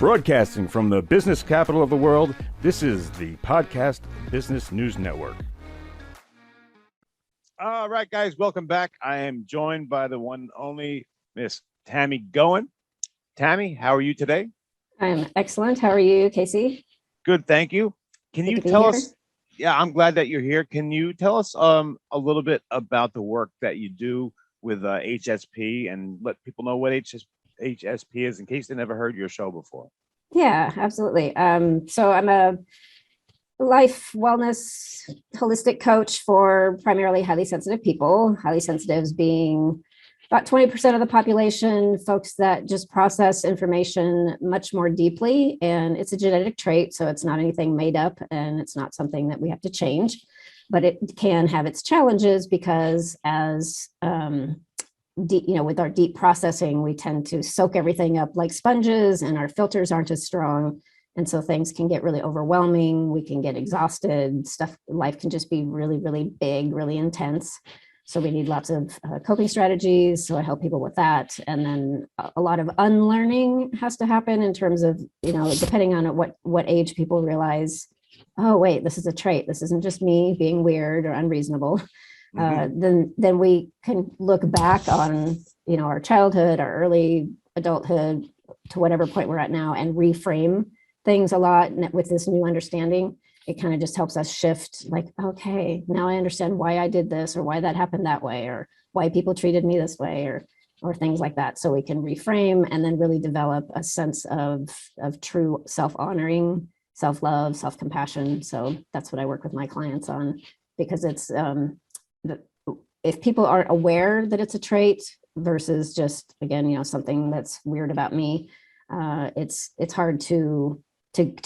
Broadcasting from the business capital of the world, this is the Podcast Business News Network. All right, guys, welcome back. I am joined by the one and only Miss Tammy Goen. Tammy, how are you today? I'm excellent. How are you, Casey? Good, thank you. Can you tell us? Yeah, I'm glad that you're here. Can you tell us a little bit about the work that you do with HSP and let people know what HSP is in case they never heard your show before? Yeah, absolutely. So I'm a life wellness holistic coach for primarily highly sensitive people. Highly sensitives being about 20% of the population, folks that just process information much more deeply. And it's a genetic trait, so it's not anything made up and it's not something that we have to change, but it can have its challenges because as with our deep processing, we tend to soak everything up like sponges and our filters aren't as strong. And so things can get really overwhelming. We can get exhausted. Life can just be really, really big, really intense. So we need lots of coping strategies. So I help people with that. And then a lot of unlearning has to happen in terms of, depending on what age people realize, oh, wait, this is a trait. This isn't just me being weird or unreasonable. Then we can look back on, our childhood, our early adulthood to whatever point we're at now and reframe things a lot with this new understanding. It kind of just helps us shift like, okay, now I understand why I did this or why that happened that way or why people treated me this way or things like that. So we can reframe and then really develop a sense of true self-honoring, self-love, self-compassion. So that's what I work with my clients on because it's if people aren't aware that it's a trait versus just, again, something that's weird about me, it's hard to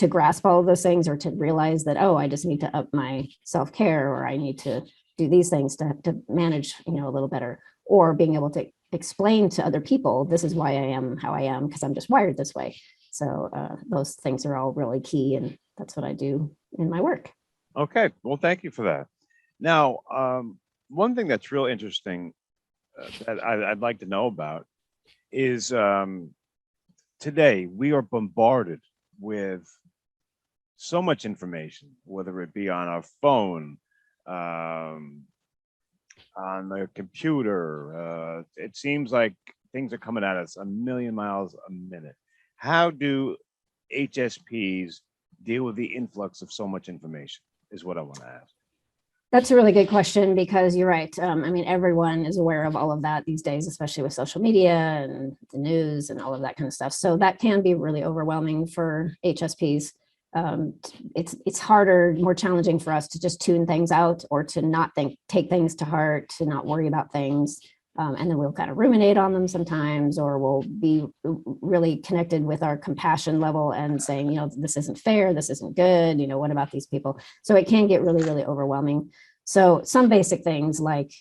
grasp all of those things or to realize that, oh, I just need to up my self-care or I need to do these things to manage, a little better, or being able to explain to other people, this is why I am how I am because I'm just wired this way. So those things are all really key. And that's what I do in my work. Okay. Well, thank you for that. Now, one thing that's real interesting that I'd like to know about is today we are bombarded with so much information, whether it be on our phone, on the computer. It seems like things are coming at us a million miles a minute. How do HSPs deal with the influx of so much information is what I want to ask. That's a really good question because you're right. Everyone is aware of all of that these days, especially with social media and the news and all of that kind of stuff. So that can be really overwhelming for HSPs. It's harder, more challenging for us to just tune things out or to not take things to heart, to not worry about things. And then we'll kind of ruminate on them sometimes, or we'll be really connected with our compassion level and saying, this isn't fair, this isn't good, what about these people? So it can get really, really overwhelming. So some basic things like,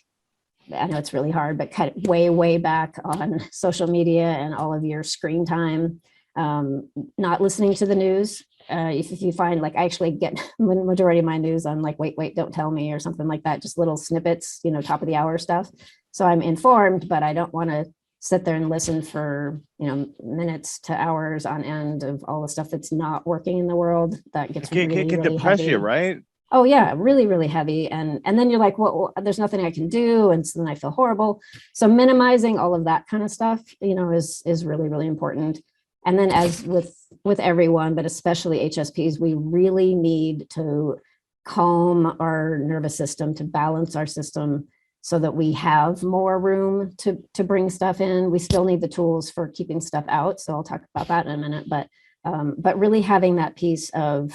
I know it's really hard, but cut way, way back on social media and all of your screen time, not listening to the news. If you find like I actually get the majority of my news on like, wait, don't tell me or something like that, just little snippets, top of the hour stuff. So I'm informed, but I don't want to sit there and listen for, minutes to hours on end of all the stuff that's not working in the world. That gets really depress heavy. You, right? Oh yeah, really, really heavy. And then you're like, well, there's nothing I can do. And so then I feel horrible. So minimizing all of that kind of stuff, is really, really important. And then as with everyone, but especially HSPs, we really need to calm our nervous system, to balance our system so that we have more room to bring stuff in. We still need the tools for keeping stuff out. So I'll talk about that in a minute, but really having that piece of,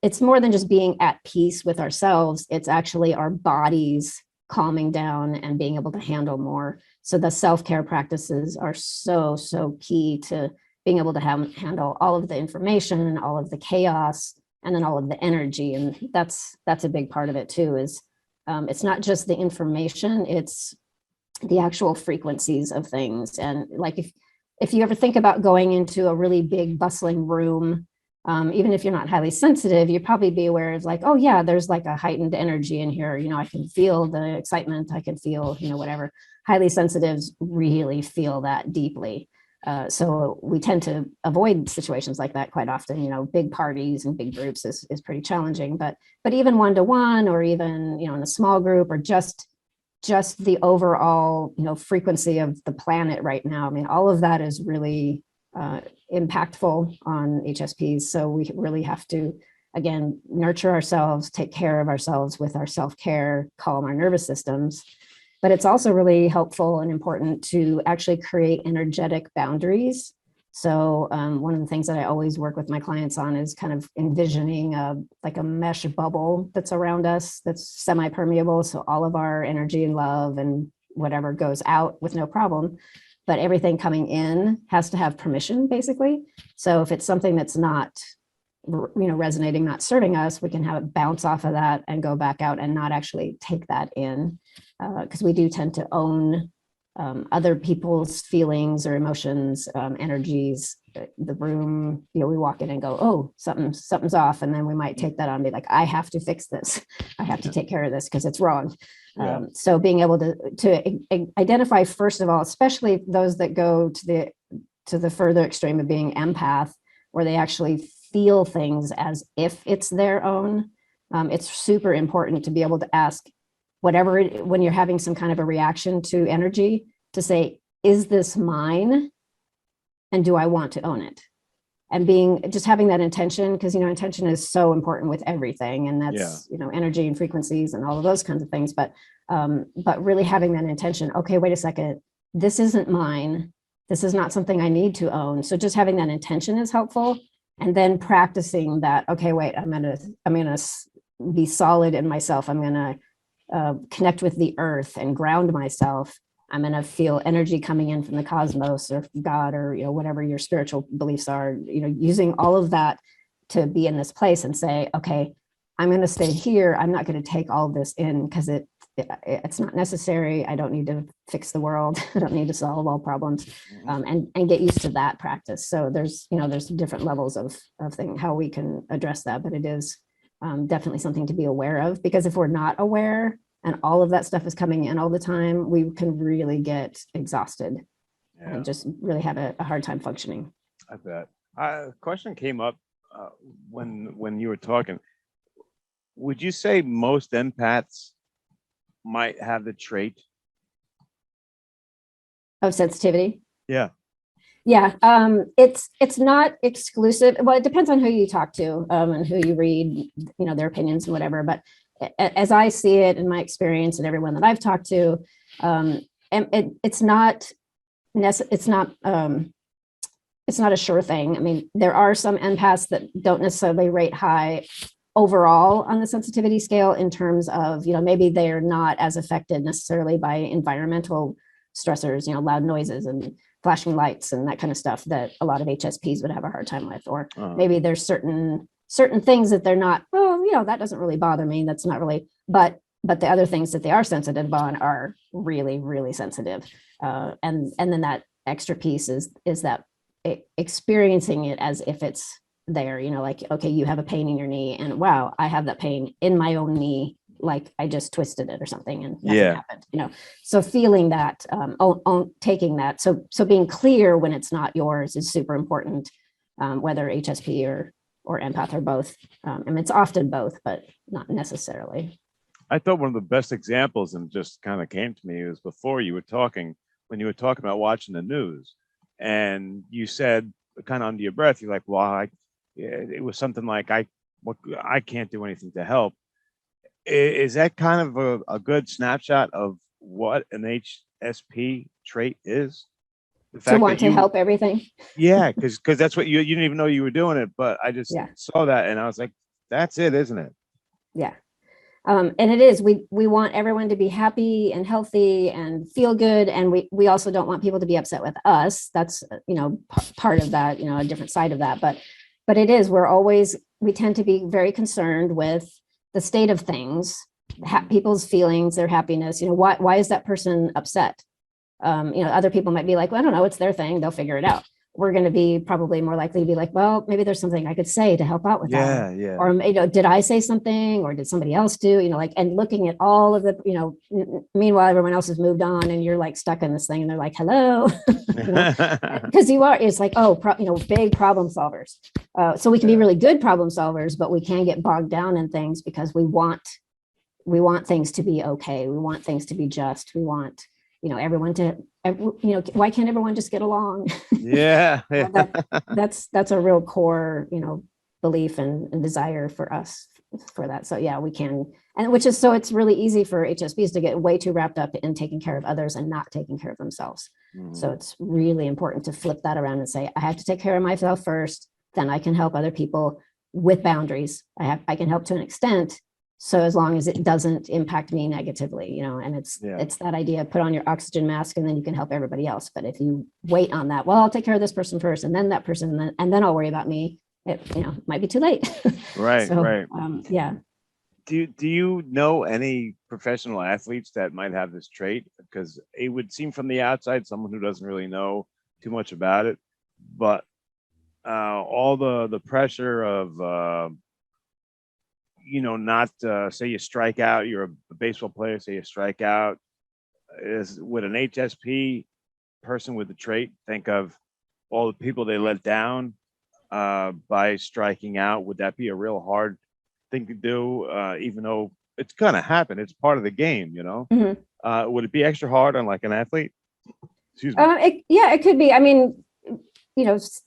it's more than just being at peace with ourselves. It's actually our bodies calming down and being able to handle more. So the self-care practices are so, so key to being able to handle all of the information, all of the chaos, and then all of the energy. And that's a big part of it too, is it's not just the information, it's the actual frequencies of things. And like if you ever think about going into a really big bustling room, even if you're not highly sensitive, you'd probably be aware of like, oh yeah, there's like a heightened energy in here. I can feel the excitement. I can feel, whatever. Highly sensitives really feel that deeply. So we tend to avoid situations like that quite often. Big parties and big groups is pretty challenging, but even one-to-one, or even, in a small group, or just the overall, frequency of the planet right now. I mean, all of that is really impactful on HSPs. So we really have to, again, nurture ourselves, take care of ourselves with our self-care, calm our nervous systems. But it's also really helpful and important to actually create energetic boundaries. So one of the things that I always work with my clients on is kind of envisioning like a mesh bubble that's around us, that's semi-permeable. So all of our energy and love and whatever goes out with no problem, but everything coming in has to have permission, basically. So if it's something that's not, resonating, not serving us, we can have it bounce off of that and go back out and not actually take that in. Because we do tend to own other people's feelings or emotions, energies. The room, we walk in and go, oh, something's off. And then we might take that on and be like, I have to fix this. I have to take care of this because it's wrong. Yeah. So being able to identify, first of all, especially those that go to the further extreme of being empath, where they actually feel things as if it's their own. It's super important to be able to ask, when you're having some kind of a reaction to energy, to say, is this mine? And do I want to own it? And just having that intention, because, intention is so important with everything. And that's, energy and frequencies and all of those kinds of things. But really having that intention, okay, wait a second, this isn't mine. This is not something I need to own. So just having that intention is helpful. And then practicing that, okay, wait, I'm gonna be solid in myself. I'm gonna connect with the earth and ground myself. I'm going to feel energy coming in from the cosmos or God, or, whatever your spiritual beliefs are, using all of that to be in this place and say, okay, I'm going to stay here. I'm not going to take all of this in because it's not necessary. I don't need to fix the world. I don't need to solve all problems, and get used to that practice. So there's different levels of how we can address that, but it is definitely something to be aware of, because if we're not aware and all of that stuff is coming in all the time, we can really get exhausted and just really have a hard time functioning. I bet. A question came up when you were talking. Would you say most empaths might have the trait of sensitivity? Yeah. Yeah, it's not exclusive. Well, it depends on who you talk to and who you read, their opinions and whatever. But as I see it in my experience and everyone that I've talked to, and it's not a sure thing. I mean, there are some empaths that don't necessarily rate high overall on the sensitivity scale, in terms of, maybe they're not as affected necessarily by environmental stressors, loud noises and flashing lights and that kind of stuff that a lot of HSPs would have a hard time with. Or maybe there's certain things that they're not, that doesn't really bother me. That's not really, but the other things that they are sensitive on are really, really sensitive. And then that extra piece is that experiencing it as if it's there, like, okay, you have a pain in your knee and wow, I have that pain in my own knee, like I just twisted it or something and nothing happened, so feeling that, taking that. So being clear when it's not yours is super important, whether HSP or empath or both. And it's often both, but not necessarily. I thought one of the best examples, and just kind of came to me, was before you were talking, when you were talking about watching the news, and you said kind of under your breath, you're like, well, it was something like, I can't do anything to help. Is that kind of a good snapshot of what an HSP trait is? To want to help everything. Yeah, because that's what you didn't even know you were doing it, but I just saw that and I was like, that's it, isn't it? Yeah. And it is, we want everyone to be happy and healthy and feel good. And we also don't want people to be upset with us. That's, part of that, a different side of that. But it is, we tend to be very concerned with the state of things, people's feelings, their happiness. Why is that person upset? Other people might be like, well, I don't know, it's their thing, they'll figure it out. we're going to be probably more likely to be like, well, maybe there's something I could say to help out with that. Yeah. Or, did I say something or did somebody else do, like, and looking at all of the, meanwhile, everyone else has moved on and you're like stuck in this thing and they're like, hello, because it's like, big problem solvers. So we can be really good problem solvers, but we can get bogged down in things because we want things to be okay. We want things to be just. We want, everyone to, why can't everyone just get along? Yeah. That's a real core, belief and desire for us for that. So yeah, we can, and so it's really easy for HSPs to get way too wrapped up in taking care of others and not taking care of themselves. So it's really important to flip that around and say, I have to take care of myself first, then I can help other people with boundaries. I can help to an extent. So as long as it doesn't impact me negatively, and it's that idea, put on your oxygen mask and then you can help everybody else. But if you wait on that, well, I'll take care of this person first and then that person, and then I'll worry about me, it might be too late. Right. So, Right. Yeah. Do you know any professional athletes that might have this trait? Because it would seem from the outside, someone who doesn't really know too much about it, but all the pressure of not say you strike out, you're a baseball player, say you strike out, is with an HSP person with the trait, think of all the people they let down by striking out. Would that be a real hard thing to do, even though it's gonna happen? It's part of the game, Would it be extra hard on like an athlete? Excuse me. It could be. I mean,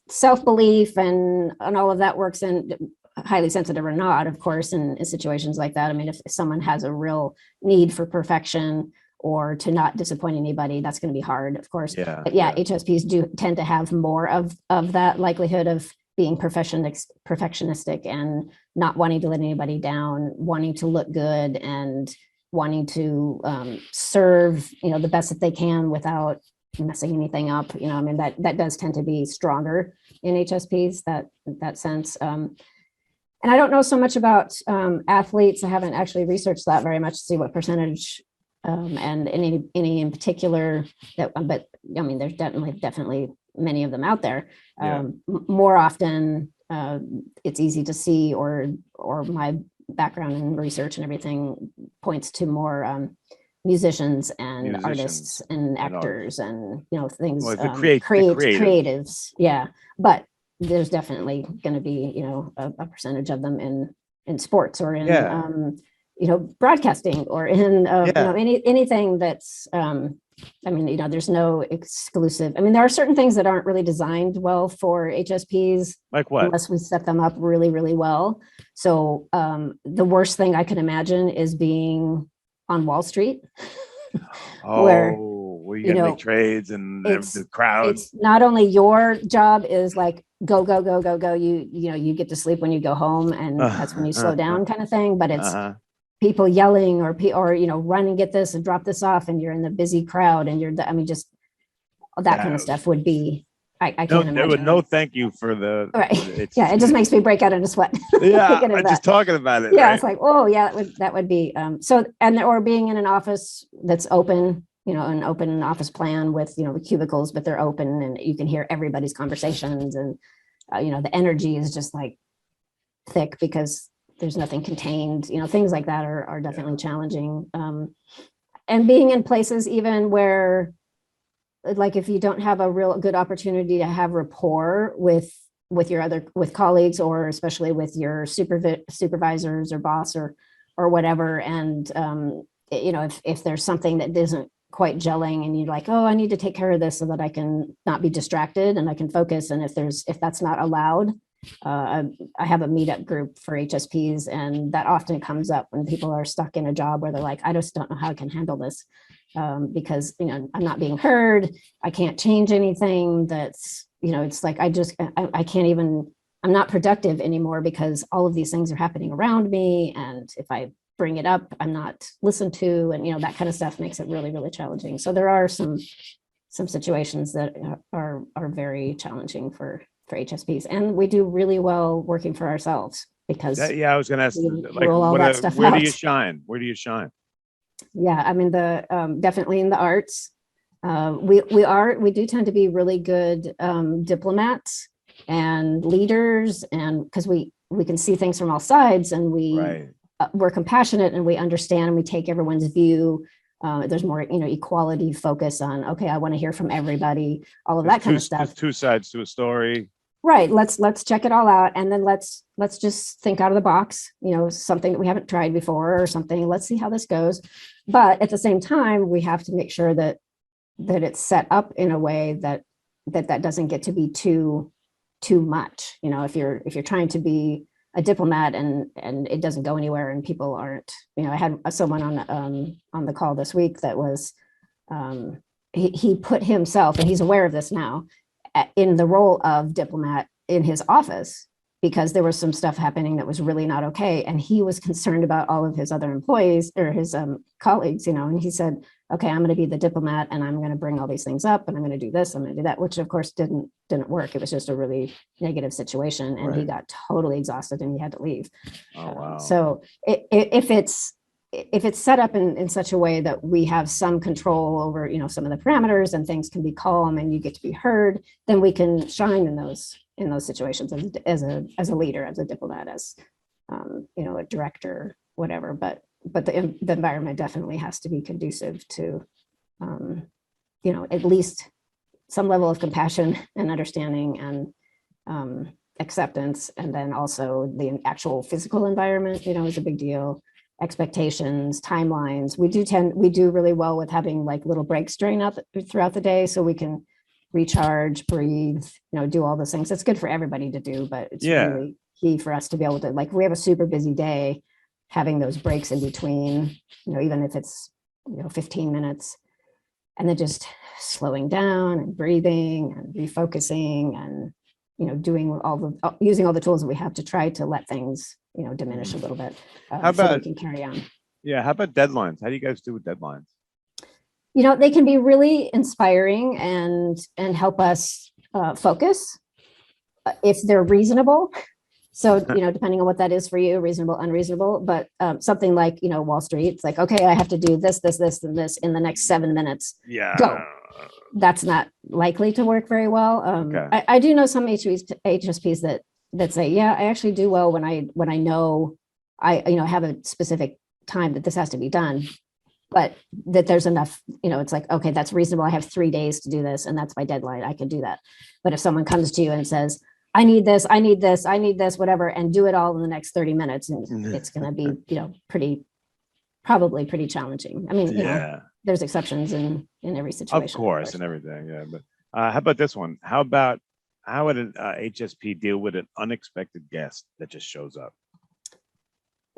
self-belief and all of that works in, highly sensitive or not, of course, in situations like that. I mean, if someone has a real need for perfection or to not disappoint anybody, that's going to be hard, of course. But HSPs do tend to have more of that likelihood of being perfectionistic and not wanting to let anybody down, wanting to look good and wanting to serve, the best that they can without messing anything up. I mean, that does tend to be stronger in HSPs, that sense. And I don't know so much about athletes. I haven't actually researched that very much to see what percentage and any in particular but I mean, there's definitely many of them out there. More often, it's easy to see, or my background in research and everything points to more musicians and artists and actors and things, Well, creatives. Yeah, but there's definitely going to be a percentage of them in sports or in broadcasting or in anything that's I mean, there's no exclusive. I mean, there are certain things that aren't really designed well for HSPs, like what, unless we set them up really, really well. So the worst thing I can imagine is being on Wall Street. where you gotta make trades and the crowd. It's not only your job is like go. You get to sleep when you go home, and that's when you slow down, kind of thing. But it's people yelling or run and get this and drop this off, and you're in the busy crowd, and just that kind of stuff would be. I can't imagine. No, thank you for the. Right. It just makes me break out into sweat. Yeah, I'm just talking about it. Yeah, right? It's like, oh yeah, that would be or being in an office that's open, an open office plan with cubicles, but they're open and you can hear everybody's conversations, and the energy is just like thick because there's nothing contained. Things like that are definitely challenging. And being in places even where, like, if you don't have a real good opportunity to have rapport with colleagues, or especially with your supervisors or boss or whatever, and if there's something that isn't quite gelling and you're like, oh, I need to take care of this so that I can not be distracted and I can focus, and if that's not allowed, I have a meetup group for HSPs, and that often comes up when people are stuck in a job where they're like, I just don't know how I can handle this. Because I'm not being heard, I can't change anything. That's it's like I can't even. I'm not productive anymore because all of these things are happening around me, and if I bring it up, I'm not listened to, and that kind of stuff makes it really, really challenging. So there are some situations that are very challenging for HSPs, and we do really well working for ourselves because I was going to ask, like, where do you shine? Yeah, I mean, definitely in the arts. We do tend to be really good diplomats and leaders, and because we can see things from all sides, and Right. we're compassionate and we understand and we take everyone's view. There's more, equality focus on, okay, I want to hear from everybody, all of that kind of stuff. There's two sides to a story. Right. Let's check it all out. And then let's just think out of the box, something that we haven't tried before or something. Let's see how this goes. But at the same time, we have to make sure that it's set up in a way that doesn't get to be too much. If you're trying to be a diplomat and it doesn't go anywhere and people aren't, I had someone on the call this week that was, he put himself, and he's aware of this now, in the role of diplomat in his office, because there was some stuff happening that was really not okay. And he was concerned about all of his other employees or his colleagues, and he said, okay, I'm going to be the diplomat and I'm going to bring all these things up and I'm going to do this, I'm going to do that, which of course didn't work. It was just a really negative situation, and he got totally exhausted and he had to leave. Oh, wow. So if it's set up in such a way that we have some control over, some of the parameters, and things can be calm and you get to be heard, then we can shine in those situations as a leader, as a diplomat, as a director, whatever. But the environment definitely has to be conducive to at least some level of compassion and understanding and acceptance. And then also the actual physical environment, is a big deal. Expectations, timelines. We do really well with having like little breaks throughout the day, so we can recharge, breathe, do all those things. It's good for everybody to do, but it's really key for us to be able to, like, we have a super busy day, having those breaks in between, even if it's 15 minutes, and then just slowing down and breathing and refocusing and using all the tools that we have to try to let things diminish a little bit, How so about, we can carry on. how about deadlines? How do you guys do with deadlines? They can be really inspiring and help us focus if they're reasonable. So, depending on what that is for you, reasonable, unreasonable, but something like, Wall Street, it's like, okay, I have to do this, this, this, and this in the next 7 minutes. Yeah. Go. That's not likely to work very well. Okay. I do know some HSPs that say, yeah, I actually do well when I know I have a specific time that this has to be done, but that there's enough, it's like, okay, that's reasonable. I have 3 days to do this, and that's my deadline. I can do that. But if someone comes to you and says, I need this, whatever, and do it all in the next 30 minutes, and it's going to be, probably pretty challenging. I mean, there's exceptions in every situation. Of course, and everything. Yeah. But how about this one? How would an HSP deal with an unexpected guest that just shows up?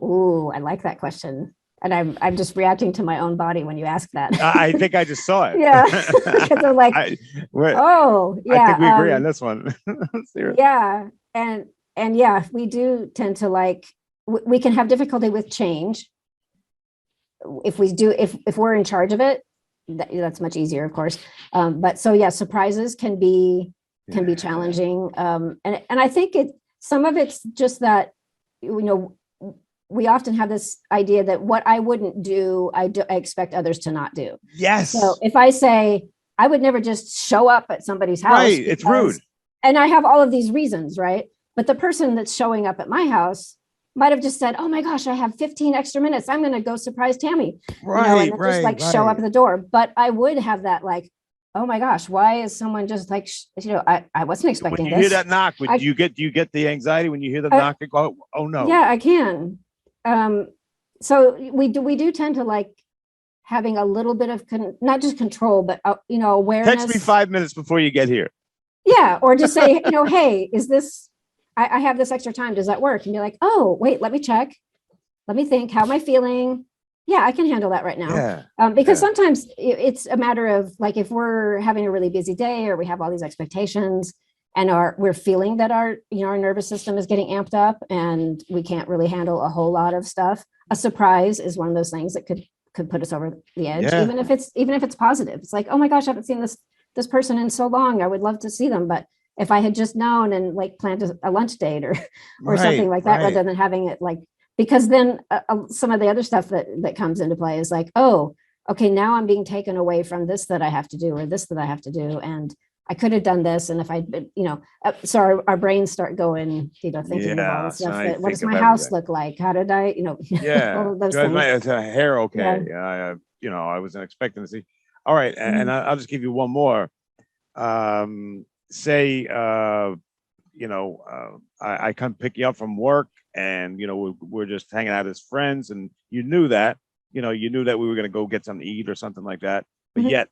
Ooh, I like that question. And I'm just reacting to my own body when you ask that. I think I just saw it. Yeah. Because they're like, oh, yeah. I think we agree on this one. Yeah. And yeah, we do tend to we can have difficulty with change. If we're in charge of it, that's much easier, of course. But so yeah, surprises can be challenging. And I think some of it's just that, we often have this idea that what I wouldn't do, I expect others to not do. Yes. So if I say, I would never just show up at somebody's house. Right, it's rude. And I have all of these reasons, right? But the person that's showing up at my house might have just said, oh my gosh, I have 15 extra minutes. I'm going to go surprise Tammy. Right, and just show up at the door. But I would have that oh my gosh, why is someone just I wasn't expecting when you this. hear that knock, do you get the anxiety when you hear the knock and go, oh no? Yeah, I can. So we do tend to having a little bit of not just control, but awareness. Text me 5 minutes before you get here. Yeah, or just say, hey, is this? I have this extra time. Does that work? And be like, oh, wait, let me check. Let me think. How am I feeling? Yeah, I can handle that right now. Yeah. Because sometimes it's a matter of if we're having a really busy day or we have all these expectations and we're feeling that our nervous system is getting amped up and we can't really handle a whole lot of stuff. A surprise is one of those things that could put us over the edge, even if it's positive. It's like, oh my gosh, I haven't seen this person in so long. I would love to see them, but if I had just known and planned a lunch date or something like that, rather than having it because then some of the other stuff that comes into play is oh, okay, now I'm being taken away from this that I have to do, or this that I have to do. And I could have done this. And if I, so our brains start going, thinking of all the Yeah. So stuff I that, what think does of my house everything. look like? How did I, all Yeah. of those So is things. is my hair Yeah. okay? I wasn't expecting to see. All right. And I'll just give you one more. Say, I come pick you up from work, and we're just hanging out as friends, and you knew that we were going to go get something to eat or something like that, but Mhm. yet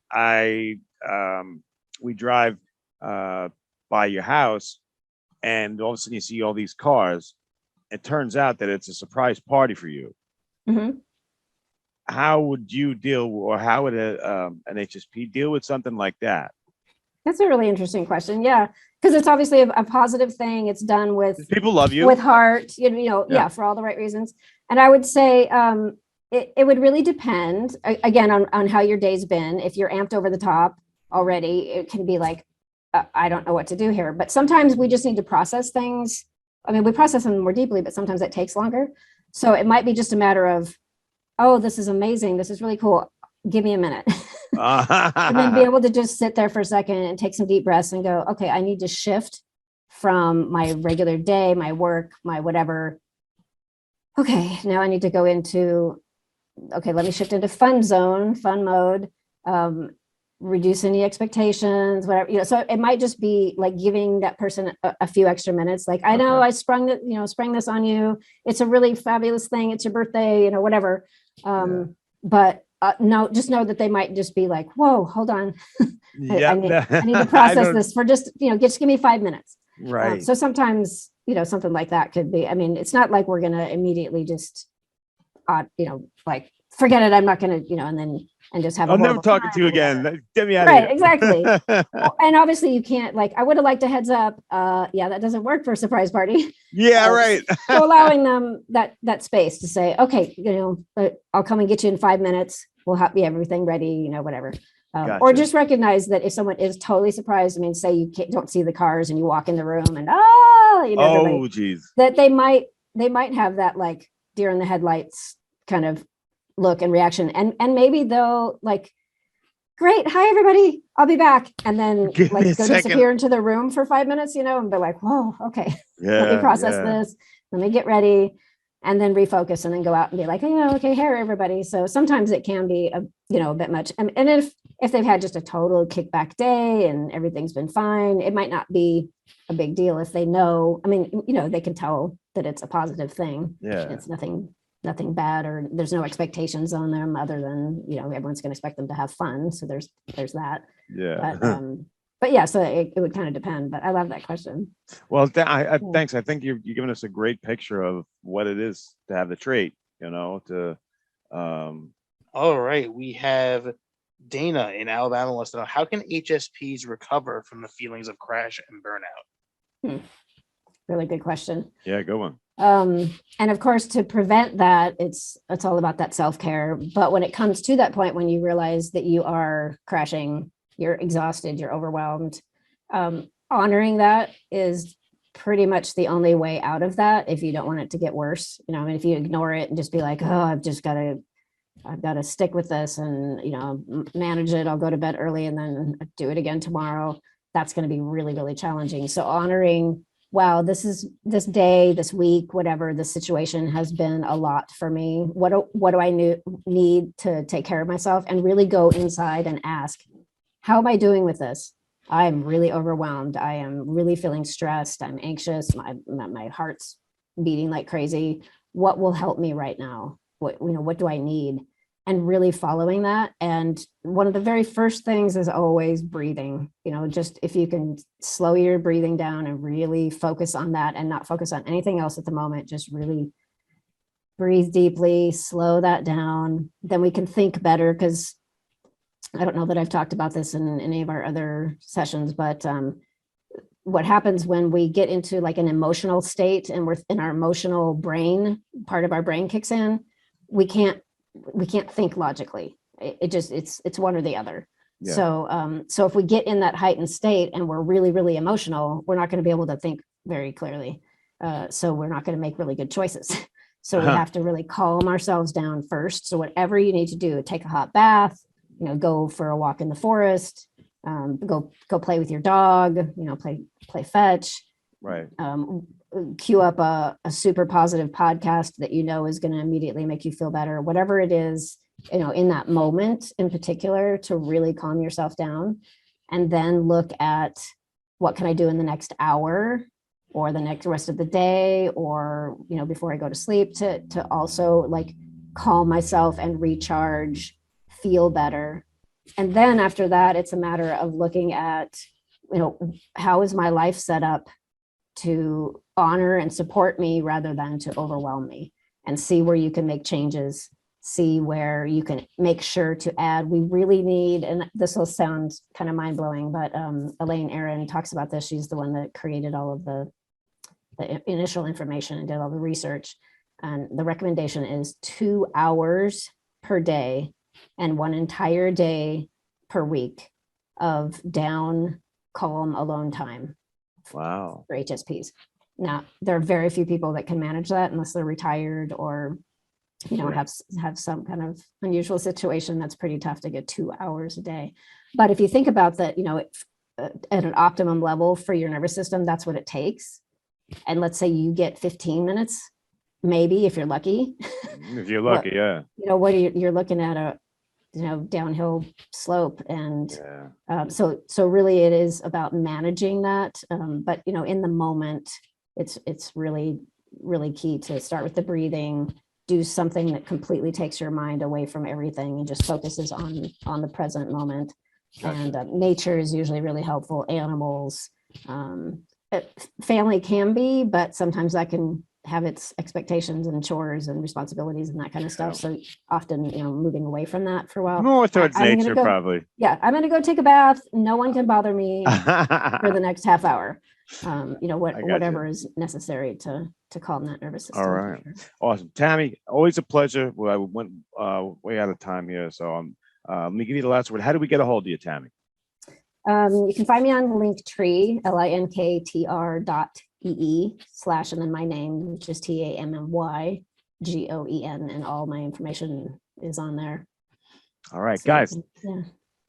we drive by your house, and all of a sudden you see all these cars. It turns out that it's a surprise party for you. Mhm. How would you deal, or how would an HSP deal with something like that? That's a really interesting question. Yeah. Because it's obviously a positive thing. It's done with People love you. heart, Yeah. for all the right reasons. And I would say it would really depend again on how your day's been. If you're amped over the top already, it can be like, I don't know what to do here. But sometimes we just need to process things. I mean, we process them more deeply, but sometimes it takes longer. So it might be just a matter of, oh, this is amazing. This is really cool. Give me a minute. And then be able to just sit there for a second and take some deep breaths and go, okay, I need to shift from my regular day, my work, my whatever. Okay, now I need to go into, okay, let me shift into fun zone, fun mode, reduce any expectations, whatever, so it might just be like giving that person a few extra minutes. Like, I know Okay. I sprung this on you. It's a really fabulous thing. It's your birthday, whatever. But no, just know that they might just be like, whoa, hold on. I need to process this for just give me 5 minutes. Right. So sometimes, something like that could be, I mean, it's not like we're going to immediately just, like, forget it. I'm not going to, and just have I'm never talking to you again. Get me out of here. Right, exactly. And obviously you can't, like, I would have liked a heads up. Yeah, that doesn't work for a surprise party. Yeah, right. So allowing them that space to say, okay, I'll come and get you in 5 minutes. We'll have everything ready, whatever. Or Gotcha. just recognize that if someone is totally surprised, I mean, say you don't see the cars and you walk in the room and Oh, geez. that they might have that, like, deer in the headlights kind of look and reaction, and maybe they'll like, great, hi everybody, I'll be back, and then Give me a like go second. disappear into the room for 5 minutes, and be like, whoa, okay, let me process this, let me get ready, and then refocus, and then go out and be like, okay, here everybody. So sometimes it can be a bit much, and if they've had just a total kickback day and everything's been fine, it might not be a big deal if they know, I mean, they can tell that it's a positive thing. Yeah. It's nothing bad, or there's no expectations on them other than, everyone's going to expect them to have fun. So there's that. Yeah. But yeah, so it would kind of depend, but I love that question. Well, thanks. I think you've given us a great picture of what it is to have the trait, to, All right. We have Dana in Alabama wants to know, how can HSPs recover from the feelings of crash and burnout? Really good question. Yeah, good one. And of course, to prevent that, it's all about that self-care. But when it comes to that point, when you realize that you are crashing, you're exhausted, you're overwhelmed, honoring that is pretty much the only way out of that. If you don't want it to get worse, I mean, if you ignore it and just be like, oh, I've got to stick with this and, manage it. I'll go to bed early and then do it again tomorrow. That's going to be really, really challenging. So honoring, wow, this day, this week, whatever the situation has been a lot for me. What do I need to take care of myself, and really go inside and ask, how am I doing with this? I'm really overwhelmed. I am really feeling stressed. I'm anxious. My heart's beating like crazy. What will help me right now? What do I need? And really following that. And one of the very first things is always breathing. Just if you can slow your breathing down and really focus on that and not focus on anything else at the moment, just really breathe deeply, slow that down. Then we can think better, because I don't know that I've talked about this in any of our other sessions, but what happens when we get into like an emotional state and we're in our emotional brain, part of our brain kicks in, we can't think logically. It's one or the other. Yeah. So if we get in that heightened state and we're really, really emotional, we're not going to be able to think very clearly. So we're not going to make really good choices. So we have to really calm ourselves down first. So whatever you need to do, take a hot bath, go for a walk in the forest, go play with your dog, play fetch, Right. Queue up a super positive podcast that is going to immediately make you feel better, whatever it is, in that moment in particular, to really calm yourself down. And then look at what can I do in the next hour or the next rest of the day, or before I go to sleep, to also like calm myself and recharge, feel better. And then after that, it's a matter of looking at, how is my life set up to honor and support me rather than to overwhelm me, and see where you can make changes, see where you can make sure to add. We really need, and this will sound kind of mind blowing, but Elaine Aron talks about this. She's the one that created all of the initial information and did all the research. And the recommendation is 2 hours per day and 1 entire day per week of down, calm, alone time. Wow. For HSPs. Now, there are very few people that can manage that unless they're retired or, have some kind of unusual situation. That's pretty tough to get 2 hours a day. But if you think about that, at an optimum level for your nervous system, that's what it takes. And let's say you get 15 minutes, maybe if you're lucky. If you're lucky, yeah. You're looking at a downhill slope, and so really it is about managing that, but in the moment it's really key to start with the breathing, do something that completely takes your mind away from everything and just focuses on the present moment. Gotcha. And nature is usually really helpful. Animals, family can be, but sometimes that can have its expectations and chores and responsibilities and that kind of stuff. So often, moving away from that for a while. More towards nature, probably. Yeah, I'm going to go take a bath. No one can bother me for the next half hour. Whatever is necessary to calm that nervous system. All right. Sure. Awesome. Tammy, always a pleasure. Well, I went way out of time here. So let me give you the last word. How do we get a hold of you, Tammy? You can find me on Linktree, linktr.ee/ and then my name, which is TAMMY GOEN, and all my information is on there. All right, so guys.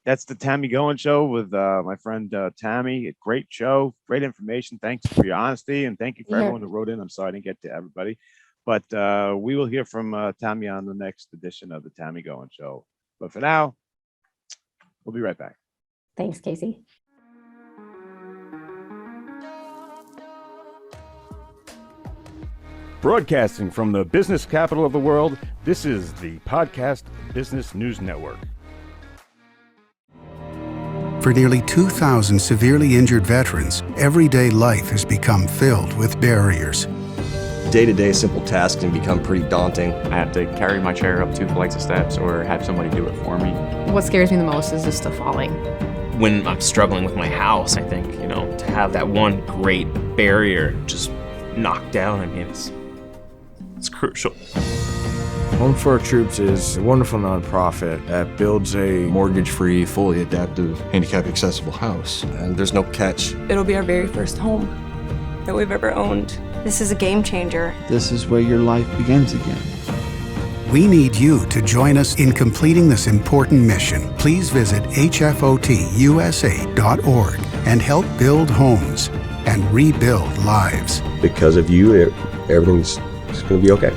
That's the Tammy Goen Show with my friend Tammy. A great show, great information. Thanks for your honesty, and thank you for everyone who wrote in. I'm sorry I didn't get to everybody, but we will hear from Tammy on the next edition of the Tammy Goen Show. But for now, we'll be right back. Thanks, Casey. Broadcasting from the business capital of the world, this is the Podcast Business News Network. For nearly 2,000 severely injured veterans, everyday life has become filled with barriers. Day-to-day simple tasks can become pretty daunting. I have to carry my chair up 2 flights of steps or have somebody do it for me. What scares me the most is just the falling. When I'm struggling with my house, I think, to have that one great barrier just knocked down, it's crucial. Home for Our Troops is a wonderful nonprofit that builds a mortgage-free, fully adaptive, handicap-accessible house. And there's no catch. It'll be our very first home that we've ever owned. This is a game changer. This is where your life begins again. We need you to join us in completing this important mission. Please visit hfotusa.org and help build homes and rebuild lives. Because of you, everything's going to be okay.